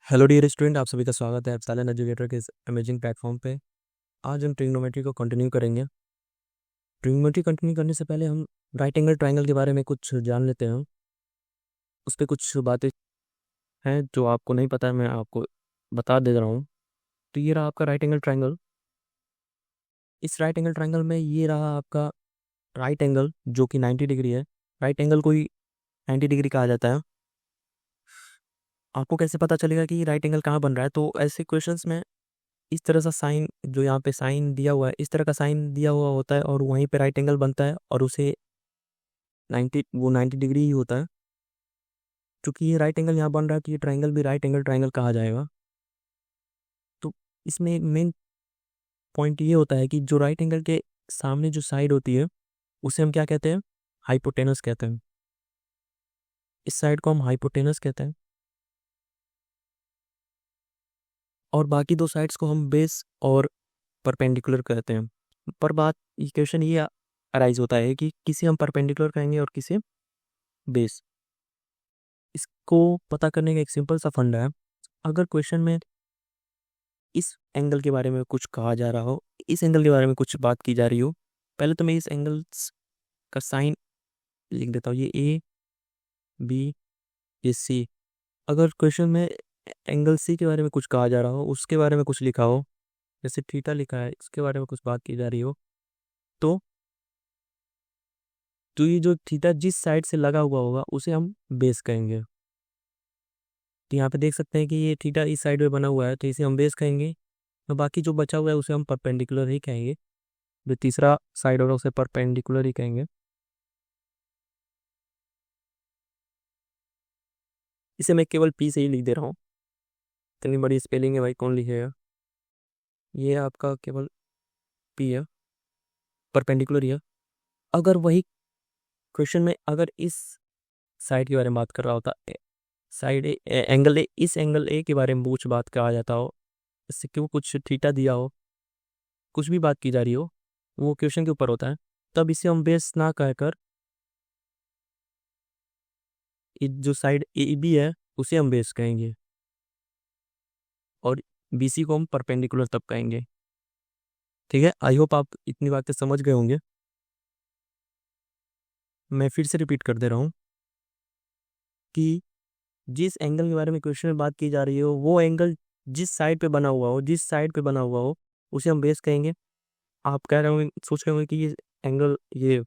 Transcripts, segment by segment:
Hello dear student, आप सभी का स्वागत है एप्सिलॉन एजुकेटर के इस अमेजिंग प्लेटफॉर्म पे। आज हम ट्रिग्नोमेट्री को कंटिन्यू करेंगे। ट्रिग्नोमेट्री कंटिन्यू करने से पहले हम राइट एंगल ट्रायंगल के बारे में कुछ जान लेते हैं। उस पर कुछ बातें हैं जो आपको नहीं पता है, मैं आपको बता दे रहा हूँ। तो ये रहा आपका राइट एंगल ट्रायंगल। इस राइट एंगल ट्रायंगल में ये रहा आपका राइट एंगल जो कि 90 डिग्री है। राइट एंगल को ही 90 डिग्री कहा जाता है। आपको कैसे पता चलेगा कि राइट एंगल कहाँ बन रहा है? तो ऐसे क्वेश्चंस में इस तरह सा साइन, जो यहाँ पे साइन दिया हुआ है, इस तरह का साइन दिया हुआ होता है और वहीं पे राइट एंगल बनता है और उसे 90 डिग्री ही होता है। क्योंकि ये राइट एंगल यहाँ बन रहा है तो ये ट्राइंगल भी राइट एंगल ट्राइंगल कहा जाएगा। तो इसमें एक मेन पॉइंट ये होता है कि जो राइट एंगल के सामने जो साइड होती है उसे हम क्या कहते हैं? हाइपोटेनस कहते हैं। इस साइड को हम हाइपोटेनस कहते हैं और बाकी दो साइड्स को हम बेस और परपेंडिकुलर कहते हैं। पर बात इक्वेशन ये अराइज होता है कि किसे हम परपेंडिकुलर कहेंगे और किसे बेस। इसको पता करने का एक सिंपल सा फंडा है। अगर क्वेश्चन में इस एंगल के बारे में कुछ कहा जा रहा हो, इस एंगल के बारे में कुछ बात की जा रही हो, पहले तो मैं इस एंगल्स का साइन लिख देता हूँ। ये ए, बी, ये सी। अगर क्वेश्चन में एंगल सी के बारे में कुछ कहा जा रहा हो, उसके बारे में कुछ लिखा हो, जैसे थीटा लिखा है, इसके बारे में कुछ बात की जा रही हो, तो ये जो थीटा जिस साइड से लगा हुआ होगा उसे हम बेस कहेंगे। तो यहाँ पे देख सकते हैं कि ये थीटा इस साइड में बना हुआ है तो इसे हम बेस कहेंगे। तो बाकी जो बचा हुआ है उसे हम परपेंडिकुलर ही कहेंगे। जो तीसरा साइड होगा उसे परपेंडिकुलर ही कहेंगे। इसे मैं केवल पी से ही लिख दे रहा हूँ। इतनी बड़ी स्पेलिंग है भाई, कौन लिखेगा? ये आपका केवल पी है, परपेंडिकुलर ही है। अगर वही क्वेश्चन में अगर इस साइड के बारे में बात कर रहा होता, साइड ए, एंगल ए, इस एंगल ए के बारे में कुछ बात कहा जाता हो, इससे क्यों कुछ थीटा दिया हो, कुछ भी बात की जा रही हो, वो क्वेश्चन के ऊपर होता है। तब इसे हम बेस ना कहकर जो साइड ए बी है उसे हम बेस कहेंगे और बीसी को हम परपेंडिकुलर तब कहेंगे। ठीक है, आई होप आप इतनी बातें समझ गए होंगे। मैं फिर से रिपीट कर दे रहा हूँ कि जिस एंगल के बारे में क्वेश्चन में बात की जा रही हो, वो एंगल जिस साइड पे बना हुआ हो, जिस साइड पे बना हुआ हो उसे हम बेस कहेंगे। आप कह रहे होंगे, सोच रहे होंगे कि ये एंगल, ये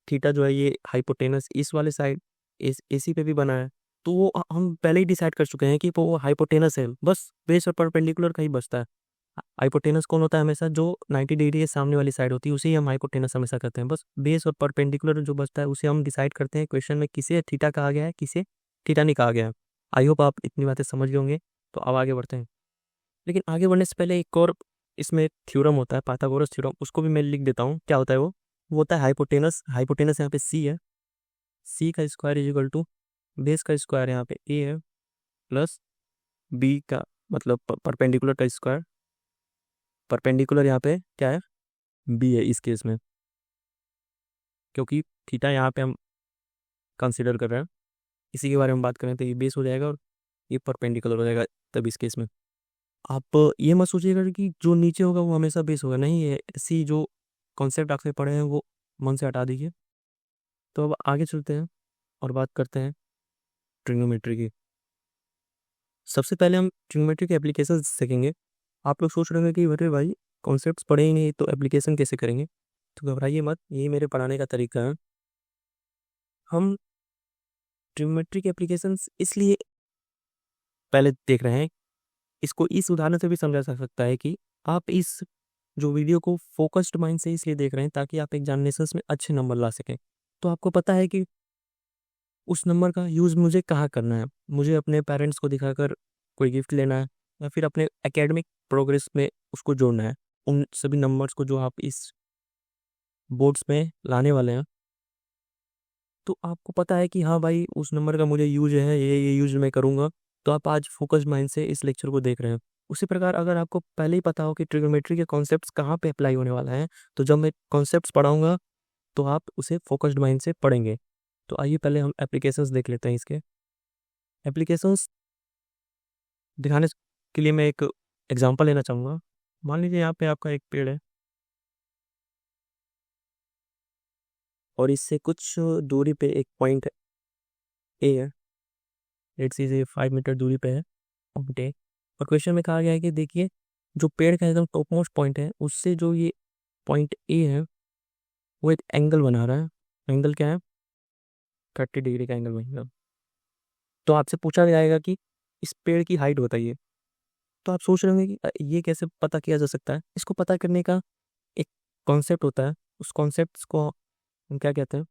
थीटा जो है ये हाइपोटेनस इस वाले साइड इस एसी पे भी बना है। तो वो हम पहले ही डिसाइड कर चुके हैं कि वो हाइपोटेनस है। बस बेस और परपेंडिकुलर का ही बचता है। हाइपोटेनस कौन होता है? हमेशा जो 90 डिग्री के सामने वाली साइड होती है उसे ही हम हाइपोटेनस हमेशा कहते हैं। बस बेस और परपेंडिकुलर जो बचता है उसे हम डिसाइड करते हैं क्वेश्चन में किसे थीटा कहा गया है, किसे थीटा नहीं कहा गया है। आई होप आप इतनी बातें समझ गए होंगे। तो अब आगे बढ़ते हैं। लेकिन आगे बढ़ने से पहले एक और इसमें थ्योरम होता है, पाइथागोरस थ्योरम। उसको भी मैं लिख देता हूँ। क्या होता है वो होता है हाइपोटेनस। हाइपोटेनस यहाँ पे सी है। सी का square is equal to base का स्क्वायर यहाँ पे ए है प्लस बी का, मतलब परपेंडिकुलर का स्क्वायर। परपेंडिकुलर यहाँ पे क्या है? बी है इस केस में, क्योंकि थीटा यहाँ पे हम कंसिडर कर रहे हैं। इसी के बारे में बात करें तो ये बेस हो जाएगा और ये परपेंडिकुलर हो जाएगा। तब इस केस में आप ये मत सोचिएगा कि जो नीचे होगा वो हमेशा बेस होगा। नहीं, ये ऐसी जो कॉन्सेप्ट आपने पढ़े हैं वो मन से हटा दीजिए। तो अब आगे चलते हैं और बात करते हैं ट्रिग्नोमेट्री की। सबसे पहले हम ट्रिग्नोमेट्री के एप्लीकेशन सीखेंगे। आप लोग सोच रहे होंगे कि अरे भाई, कॉन्सेप्ट्स पढ़े ही नहीं तो एप्लीकेशन कैसे करेंगे? तो घबराइए मत, यही मेरे पढ़ाने का तरीका है। हम ट्रिग्नोमेट्री के एप्लीकेशंस इसलिए पहले देख रहे हैं, इसको इस उदाहरण से भी समझा जा सकता है कि आप इस जो वीडियो को फोकस्ड माइंड से इसलिए देख रहे हैं ताकि आप एग्जामिनेशंस में अच्छे नंबर ला सकें। तो आपको पता है कि उस नंबर का यूज़ मुझे कहाँ करना है। मुझे अपने पेरेंट्स को दिखाकर कोई गिफ्ट लेना है या फिर अपने एकेडमिक प्रोग्रेस में उसको जोड़ना है। उन सभी नंबर्स को जो आप इस बोर्ड्स में लाने वाले हैं, तो आपको पता है कि हाँ भाई, उस नंबर का मुझे यूज है, ये यूज मैं करूँगा। तो आप आज फोकस्ड माइंड से इस लेक्चर को देख रहे हैं। उसी प्रकार अगर आपको पहले ही पता हो कि ट्रिग्नोमेट्री के कॉन्सेप्ट्स कहाँ पे अप्लाई होने वाला है, तो जब मैं कॉन्सेप्ट्स पढ़ाऊंगा तो आप उसे फोकस्ड माइंड से पढ़ेंगे। तो आइए पहले हम एप्लीकेशंस देख लेते हैं इसके। एप्लीकेशंस दिखाने के लिए मैं एक एग्जांपल लेना चाहूँगा। मान लीजिए यहाँ पे आपका एक पेड़ है और इससे कुछ दूरी पे एक पॉइंट ए है। लेट्स से 5 मीटर दूरी पे है पॉइंट ए। और क्वेश्चन में कहा गया है कि देखिए जो पेड़ का एकदम टॉप मोस्ट पॉइंट है उससे जो ये पॉइंट ए है वो एक एंगल बना रहा है। एंगल क्या है? 30 डिग्री का एंगल बनेगा। तो आपसे पूछा जाएगा कि इस पेड़ की हाइट बताइए। तो आप सोच रहे होंगे कि ये कैसे पता किया जा सकता है। इसको पता करने का एक कॉन्सेप्ट होता है। उस कॉन्सेप्ट को हम क्या कहते हैं?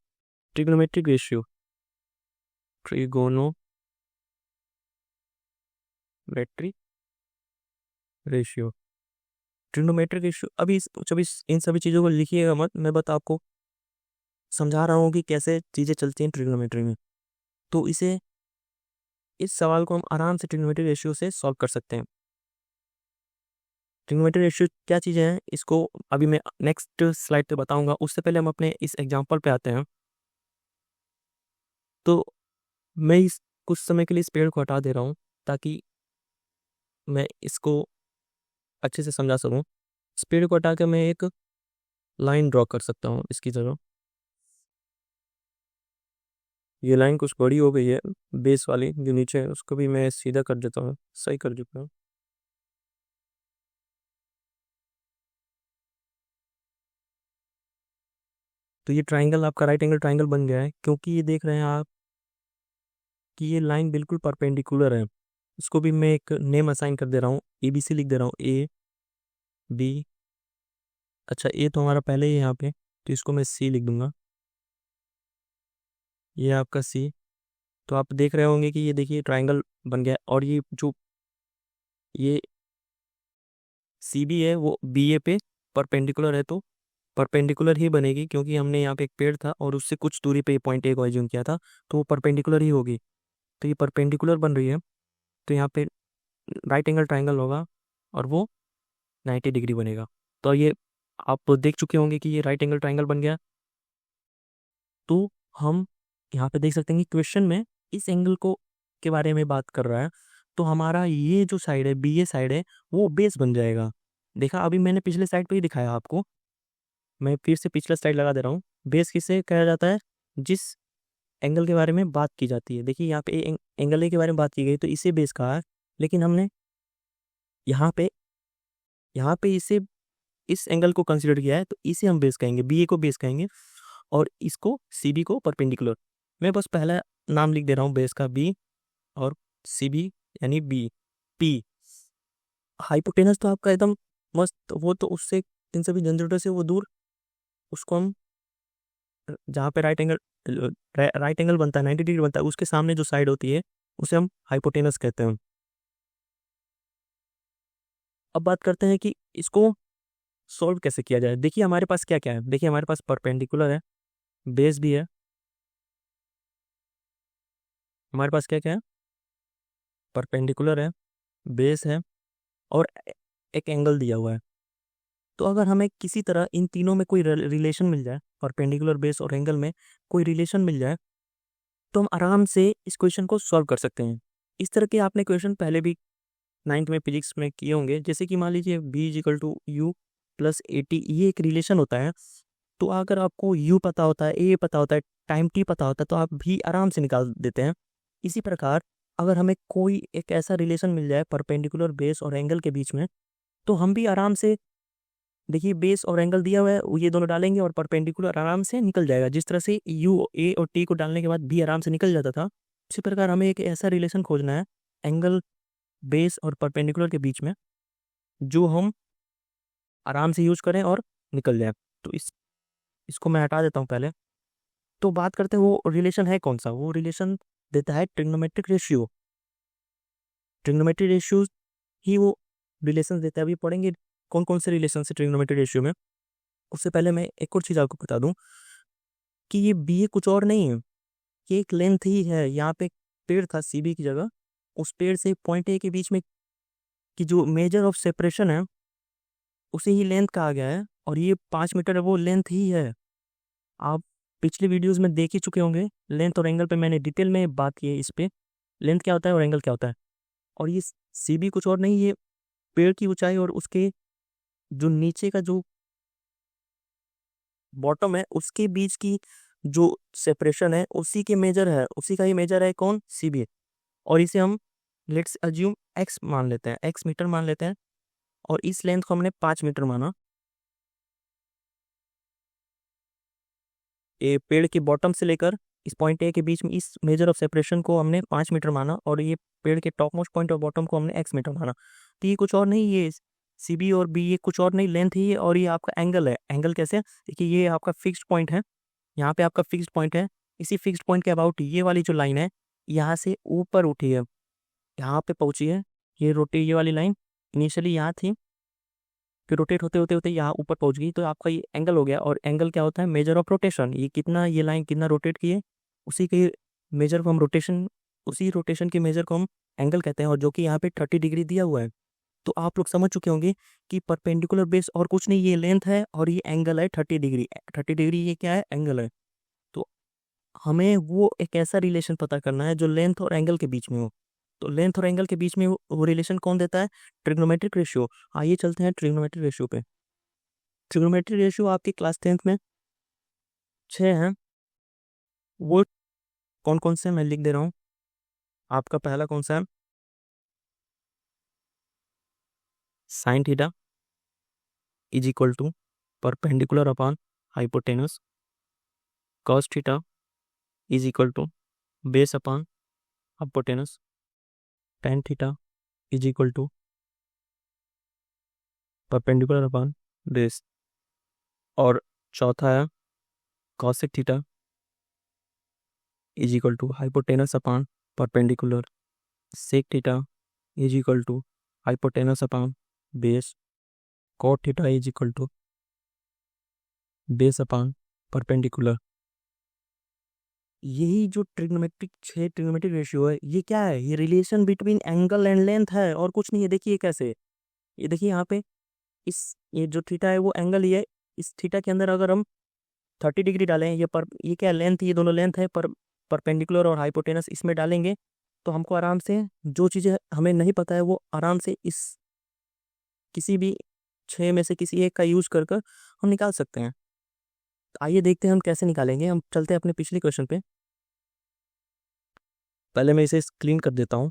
Trigonometric ratio. Trigonometric ratio. Trigonometric ratio अभी इन सभी चीज़ों को लिखिएगा मत। मैं बस आपको समझा रहा हूँ कि कैसे चीज़ें चलती हैं ट्रिग्नोमेट्री में। तो इस सवाल को हम आराम से ट्रिग्नोमेट्रिक रेशियो से सॉल्व कर सकते हैं। ट्रिग्नोमेट्रिक रेशियो क्या चीज़ें हैं इसको अभी मैं नेक्स्ट स्लाइड पे बताऊंगा। उससे पहले हम अपने इस एग्जांपल पे आते हैं। तो मैं इस कुछ समय के लिए इस पेड़ को हटा दे रहा हूँ ताकि मैं इसको अच्छे से समझा सकूँ। इस पेड़ को हटा कर मैं एक लाइन ड्रॉ कर सकता हूँ इसकी जगह। ये लाइन कुछ बड़ी हो गई है, बेस वाली जो नीचे है उसको भी मैं सीधा कर देता हूँ। सही कर चुका हूँ। तो ये ट्राइंगल आपका राइट एंगल ट्राइंगल बन गया है क्योंकि ये देख रहे हैं आप कि ये लाइन बिल्कुल परपेंडिकुलर है। इसको भी मैं एक नेम असाइन कर दे रहा हूँ। ABC लिख दे रहा हूँ। A B। अच्छा ए तो हमारा पहले ही है यहाँ पे, तो इसको मैं C लिख दूंगा। ये आपका C। तो आप देख रहे होंगे कि ये देखिए ट्राइंगल बन गया। और ये CB है वो BA पे परपेंडिकुलर है। तो परपेंडिकुलर ही बनेगी क्योंकि हमने यहाँ पे एक पेड़ था और उससे कुछ दूरी पे पॉइंट ए को एज्यूम किया था, तो वो परपेंडिकुलर ही होगी। तो ये परपेंडिकुलर बन रही है। तो यहाँ पे राइट एंगल ट्राइंगल होगा और वो 90 डिग्री बनेगा। तो ये आप देख चुके होंगे कि ये राइट एंगल ट्राइंगल बन गया। तो हम यहाँ पे देख सकते हैं कि क्वेश्चन में इस एंगल को के बारे में बात कर रहा है। तो हमारा ये जो साइड है BA साइड है वो बेस बन जाएगा। देखा अभी मैंने पिछले साइड पे ही दिखाया आपको। मैं फिर से पिछला स्लाइड लगा दे रहा हूँ। बेस किसे कहा जाता है? जिस एंगल के बारे में बात की जाती है। देखिए यहाँ पे एंगल ए के बारे में बात की गई तो इसे बेस कहा है। लेकिन हमने यहाँ पे इसे इस एंगल को कंसिडर किया है तो इसे हम बेस कहेंगे, BA को बेस कहेंगे और इसको CB को परपेंडिकुलर। मैं बस पहला नाम लिख दे रहा हूँ बेस का B और CB यानी P। हाइपोटेनस तो आपका एकदम मस्त, वो तो उससे इन सभी झंझटों से वो दूर। उसको हम जहाँ पे राइट एंगल बनता है 90 डिग्री बनता है उसके सामने जो साइड होती है उसे हम हाइपोटेनस कहते हैं। अब बात करते हैं कि इसको सॉल्व कैसे किया जाए। देखिए हमारे पास क्या क्या है। देखिए हमारे पास परपेंडिकुलर है, बेस भी है। हमारे पास क्या क्या है? परपेंडिकुलर है, बेस है और एक एंगल दिया हुआ है। तो अगर हमें किसी तरह इन तीनों में कोई रिलेशन मिल जाए, परपेंडिकुलर, बेस और एंगल में कोई रिलेशन मिल जाए, तो हम आराम से इस क्वेश्चन को सॉल्व कर सकते हैं। इस तरह के आपने क्वेश्चन पहले भी 9th में फिजिक्स में किए होंगे। जैसे कि मान लीजिए B=U+AT, ये एक रिलेशन होता है। तो अगर आपको U पता होता है, A पता होता है, टाइम T पता होता है तो आप भी आराम से निकाल देते हैं। इसी प्रकार अगर हमें कोई एक ऐसा रिलेशन मिल जाए परपेंडिकुलर, बेस और एंगल के बीच में, तो हम भी आराम से, देखिए बेस और एंगल दिया हुआ है, ये दोनों डालेंगे और परपेंडिकुलर आराम से निकल जाएगा। जिस तरह से A और T को डालने के बाद भी आराम से निकल जाता था, उसी प्रकार हमें एक ऐसा रिलेशन खोजना है एंगल, बेस और परपेंडिकुलर के बीच में जो हम आराम से यूज करें और निकल जाए। तो इसको मैं हटा देता हूँ पहले। तो बात करते हैं वो रिलेशन है कौन सा। वो रिलेशन देता है ट्रिग्नोमेट्रिक रेशियो। ट्रिग्नोमेट्रिक रेशियो ही वो रिलेशन देता है। अभी पढ़ेंगे कौन कौन से रिलेशन है ट्रिग्नोमेट्रिक रेशियो में। उससे पहले मैं एक और चीज़ आपको बता दूं कि ये BA कुछ और नहीं है, ये एक लेंथ ही है। यहाँ पे एक पेड़ था CB की जगह, उस पेड़ से पॉइंट A के बीच में की जो मेजर ऑफ सेपरेशन है उसे ही लेंथ कहा गया है। और ये 5 मीटर है, वो लेंथ ही है। आप पिछले वीडियोस में देख ही चुके होंगे। लेंथ और एंगल पे मैंने डिटेल में बात की है। इस पे लेंथ क्या होता है और एंगल क्या होता है। और ये सी बी कुछ और नहीं, ये पेड़ की ऊंचाई और उसके जो नीचे का जो बॉटम है उसके बीच की जो सेपरेशन है उसी के मेजर है, उसी का ही मेजर है कौन, सी बी। और इसे हम लेट्स अज्यूम एक्स मान लेते हैं, एक्स मीटर मान लेते हैं, और इस लेंथ को हमने 5 मीटर माना। ये पेड़ के बॉटम से लेकर इस पॉइंट ए के बीच में इस मेजर ऑफ सेपरेशन को हमने 5 मीटर माना, और ये पेड़ के टॉप मोस्ट पॉइंट और बॉटम को हमने एक्स मीटर माना। तो ये कुछ और नहीं, ये सी बी और बी ये कुछ और नहीं, लेंथ ही है, और ये आपका एंगल है। एंगल कैसे, देखिए ये आपका फिक्स्ड पॉइंट है, यहाँ पे आपका फिक्स्ड पॉइंट है, इसी फिक्स्ड पॉइंट के अबाउट ये वाली जो लाइन है यहाँ से ऊपर उठी है, यहाँ पे पहुंची है। ये वाली लाइन इनिशियली यहाँ थी, फिर रोटेट होते होते होते यहाँ ऊपर पहुंच गई, तो आपका ये एंगल हो गया। और एंगल क्या होता है, मेजर ऑफ रोटेशन। ये कितना, ये लाइन कितना रोटेट की है, उसी के मेजर को हम रोटेशन, उसी रोटेशन के मेजर को हम एंगल कहते हैं, और जो कि यहाँ पे 30 डिग्री दिया हुआ है। तो आप लोग समझ चुके होंगे कि परपेंडिकुलर बेस और कुछ नहीं, ये लेंथ है और ये एंगल है 30 डिग्री। 30 डिग्री ये क्या है, एंगल है। तो हमें वो एक ऐसा रिलेशन पता करना है जो लेंथ और एंगल के बीच में हो। तो लेंथ और एंगल के बीच में वो रिलेशन कौन देता है, ट्रिग्नोमेट्रिक रेशियो। आइए चलते हैं ट्रिग्नोमेट्रिक रेशियो पे। ट्रिग्नोमेट्रिक रेशियो आपकी क्लास 10th में 6 हैं। वो कौन कौन से मैं लिख दे रहा हूँ। आपका पहला कौन सा है, sine theta is equal to perpendicular upon hypotenuse, cos theta is equal to base upon hypotenuse, tan theta is equal to perpendicular upon base. और चौथा है cosec theta is equal to hypotenuse upon perpendicular, sec theta is equal to hypotenuse upon base, cot theta is equal to base upon perpendicular. यही जो trigonometric 6 trigonometric ratio है, ये क्या है, ये relation between angle and length है और कुछ नहीं है। देखिए कैसे, ये देखिए यहाँ पे इस, ये जो थीटा है वो एंगल ही है। इस थीटा के अंदर अगर हम 30 डिग्री डालें, ये क्या लेंथ, ये दोनों लेंथ है, पर परपेंडिकुलर और हाइपोटेनस इसमें डालेंगे तो हमको आराम से जो चीज़ें हमें नहीं पता है वो आराम से इस किसी भी 6 में से किसी एक का यूज कर कर हम निकाल सकते हैं। तो आइए देखते हैं हम कैसे निकालेंगे। हम चलते हैं अपने पिछले क्वेश्चन पे। पहले मैं इसे क्लीन कर देता हूँ।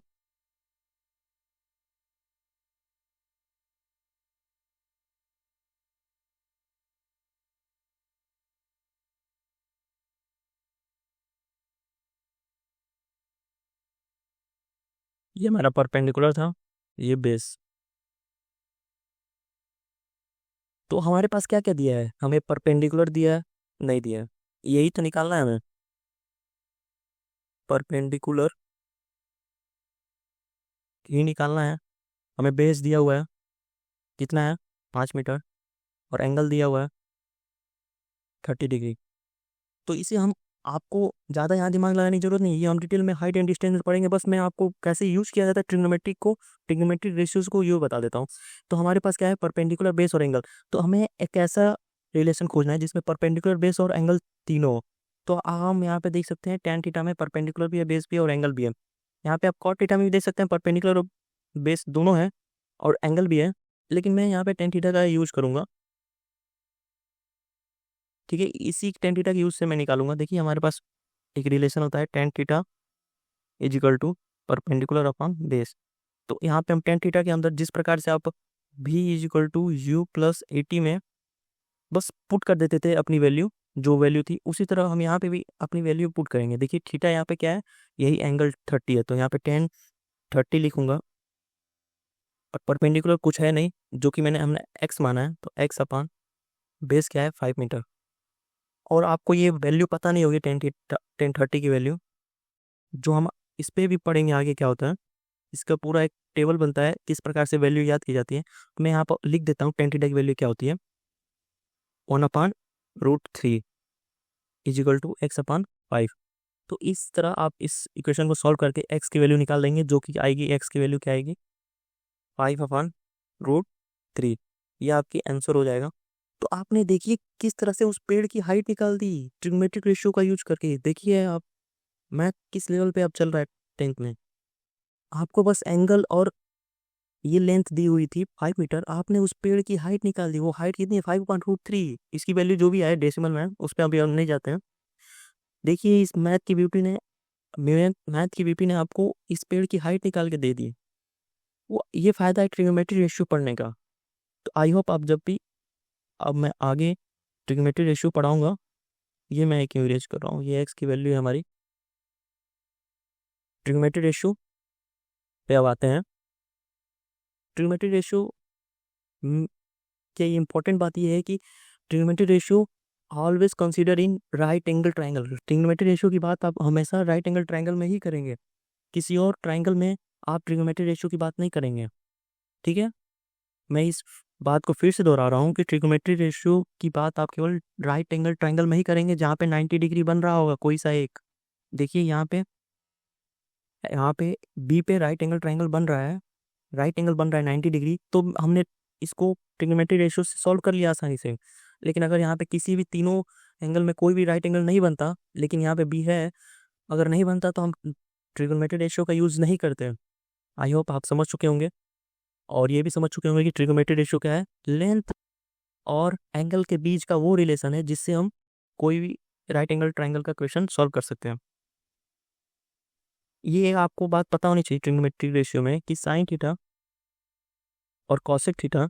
ये हमारा परपेंडिकुलर था, ये बेस। तो हमारे पास क्या क्या दिया है, हमें परपेंडिकुलर दिया है, नहीं दिया है, यही तो निकालना है हमें। परपेंडिकुलर ही निकालना है हमें। बेस दिया हुआ है कितना है, 5 मीटर, और एंगल दिया हुआ है 30 डिग्री। तो इसे हम, आपको ज़्यादा यहाँ दिमाग लगाने की जरूरत नहीं, ये हम डिटेल में हाइट एंड डिस्टेंस में पढ़ेंगे। बस मैं आपको कैसे यूज किया जाता है ट्रिग्नोमेट्रिक को, ट्रिग्नोमेट्रिक रेशियोज को ये बता देता हूँ। तो हमारे पास क्या है, परपेंडिकुलर बेस और एंगल। तो हमें एक ऐसा रिलेशन खोजना है जिसमें परपेंडिकुलर बेस और एंगल तीनों हो। तो हम यहाँ पे देख सकते हैं टेन थीटा में परपेंडिकुलर भी है, बेस भी है और एंगल भी है। यहाँ पे आप कॉट थीटा में भी देख सकते हैं परपेंडिकुलर और बेस दोनों है और एंगल भी है, लेकिन मैं यहाँ पे टेन थीटा का यूज करूंगा। ठीक है, इसी टेन थीटा के यूज से मैं निकालूंगा। देखिए हमारे पास एक रिलेशन होता है tan theta is equal to perpendicular upon base. तो यहाँ पे हम टेन थीटा के अंदर जिस प्रकार से आप भी is equal to u plus 80 में बस पुट कर देते थे अपनी वैल्यू, जो वैल्यू थी उसी तरह हम यहाँ पे भी अपनी वैल्यू पुट करेंगे। देखिए थीटा यहाँ पे क्या है, यही एंगल 30 है, तो यहाँ पे टेन 30 लिखूंगा। और परपेंडिकुलर कुछ है नहीं, जो कि हमने एक्स माना है, तो एक्स अपॉन बेस क्या है, 5 मीटर। और आपको ये वैल्यू पता नहीं होगी टेन 30 की वैल्यू, जो हम इस पे भी पढ़ेंगे आगे क्या होता है। इसका पूरा एक टेबल बनता है किस प्रकार से वैल्यू याद की जाती है। तो मैं यहाँ पर लिख देता हूँ टेन थीटा की वैल्यू क्या होती है, 1/√3 is equal to x upon 5। तो इस तरह आप इस इक्वेशन को सॉल्व करके एक्स की वैल्यू निकाल देंगे, जो कि आएगी, एक्स की वैल्यू क्या आएगी, 5/√3। ये आपकी आंसर हो जाएगा। तो आपने देखिए किस तरह से उस पेड़ की हाइट निकाल दी ट्रिग्नोमेट्रिक रेशियो का यूज करके। देखिए आप मैथ किस लेवल पे आप चल रहा है 10th में। आपको बस एंगल और ये लेंथ दी हुई थी 5 मीटर, आपने उस पेड़ की हाइट निकाल दी। वो हाइट कितनी है? 5.3। इसकी वैल्यू जो भी आए डेसिमल में, उस पर अभी हम नहीं जाते हैं। देखिए इस मैथ की बीपी ने आपको इस पेड़ की हाइट निकाल के दे दी। वो ये फायदा है ट्रिग्नोमेट्री रेशियो पढ़ने का। तो आई होप आप जब भी, अब मैं आगे ट्रिग्नोमेट्री रेशियो पढ़ाऊंगा, ये मैं क्यों इरेज कर रहा हूँ, ये एक्स की वैल्यू है हमारी। ट्रिग्नोमेट्री रेशियो पे अब आते हैं। ट्रिग्नोमेट्री रेशियो की इंपॉर्टेंट बात यह है कि trigonometry ratio always consider in right angle triangle. Trigonometry ratio की बात आप हमेशा राइट एंगल ट्राइंगल में ही करेंगे, किसी और ट्राइंगल में आप ट्रिग्नोमेट्री रेशियो की बात नहीं करेंगे। ठीक है, मैं इस बात को फिर से दोहरा रहा हूँ कि ट्रिग्नोमेट्री रेशियो की बात आप केवल राइट एंगल ट्राइंगल में ही करेंगे जहाँ पे 90 डिग्री बन रहा होगा कोई सा एक। देखिए यहाँ पे बी पे राइट एंगल ट्राइंगल बन रहा है, राइट एंगल बन रहा है 90 डिग्री, तो हमने इसको ट्रिग्नोमेट्री रेशियो से सॉल्व कर लिया आसानी से। लेकिन अगर यहाँ पे किसी भी तीनों एंगल में कोई भी राइट एंगल नहीं बनता, लेकिन यहाँ पे बी है, अगर नहीं बनता तो हम ट्रिग्नोमेट्री रेशियो का यूज़ नहीं करते। आई होप आप समझ चुके होंगे, और ये भी समझ चुके होंगे कि ट्रिग्नोमेट्री रेशियो क्या है। लेंथ और एंगल के बीच का वो रिलेशन है जिससे हम कोई भी राइट एंगल ट्राइंगल का क्वेश्चन सॉल्व कर सकते हैं। ये आपको बात पता होनी चाहिए ट्रिग्नोमेट्री रेशियो में कि साइन थीटा और कॉसेक थीटा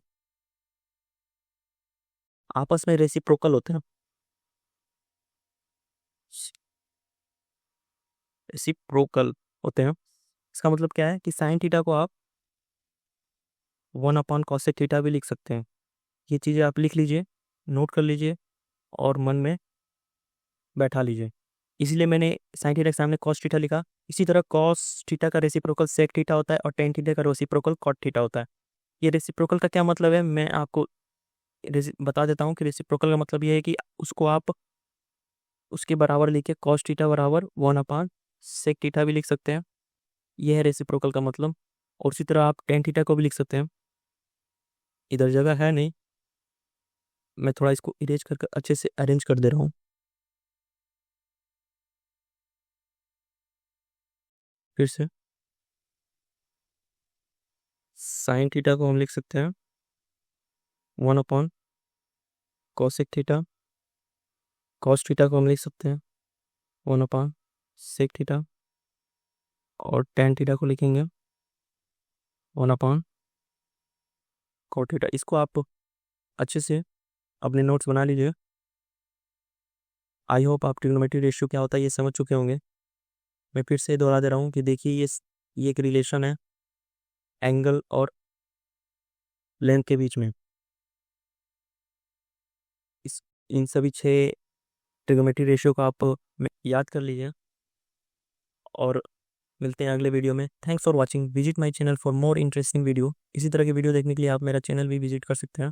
आपस में रेसिप्रोकल होते हैं। रेसिप्रोकल होते हैं, इसका मतलब क्या है कि साइन थीटा को आप 1/cosec थीटा भी लिख सकते हैं। ये चीज़ें आप लिख लीजिए, नोट कर लीजिए और मन में बैठा लीजिए। इसलिए मैंने साइन थीटा के सामने कॉस थीटा लिखा। इसी तरह कॉस थीटा का रेसिप्रोकल सेक थीटा होता है और टेन थीटा का रेसिप्रोकल कॉट थीटा होता है। ये रेसिप्रोकल का क्या मतलब है, मैं आपको बता देता हूँ कि रेसिप्रोकल का मतलब ये है कि उसको आप उसके बराबर लिखे, कॉस थीटा बराबर 1/सेक थीटा भी लिख सकते हैं। यह है रेसिप्रोकल का मतलब। और उसी तरह आप टेन थीटा को भी लिख सकते हैं। इधर जगह है नहीं, मैं थोड़ा इसको इरेज कर अच्छे से अरेंज कर दे रहा हूँ। फिर से साइन थीटा को हम लिख सकते हैं 1/cosec थीटा, कॉस थीटा को हम लिख सकते हैं 1/sec थीटा, और टेन थीटा को लिखेंगे 1/cot थीटा। इसको आप अच्छे से अपने नोट्स बना लीजिए। आई होप आप ट्रिग्नोमेट्री रेशियो क्या होता है ये समझ चुके होंगे। मैं फिर से दोहरा दे रहा हूँ कि देखिए ये एक रिलेशन है एंगल और लेंथ के बीच में। इन सभी 6 ट्रिग्नोमेट्री रेशियो को आप याद कर लीजिए, और मिलते हैं अगले वीडियो में। Thanks for watching, visit my channel for more interesting video. इसी तरह के वीडियो देखने के लिए आप मेरा चैनल भी विजिट कर सकते हैं।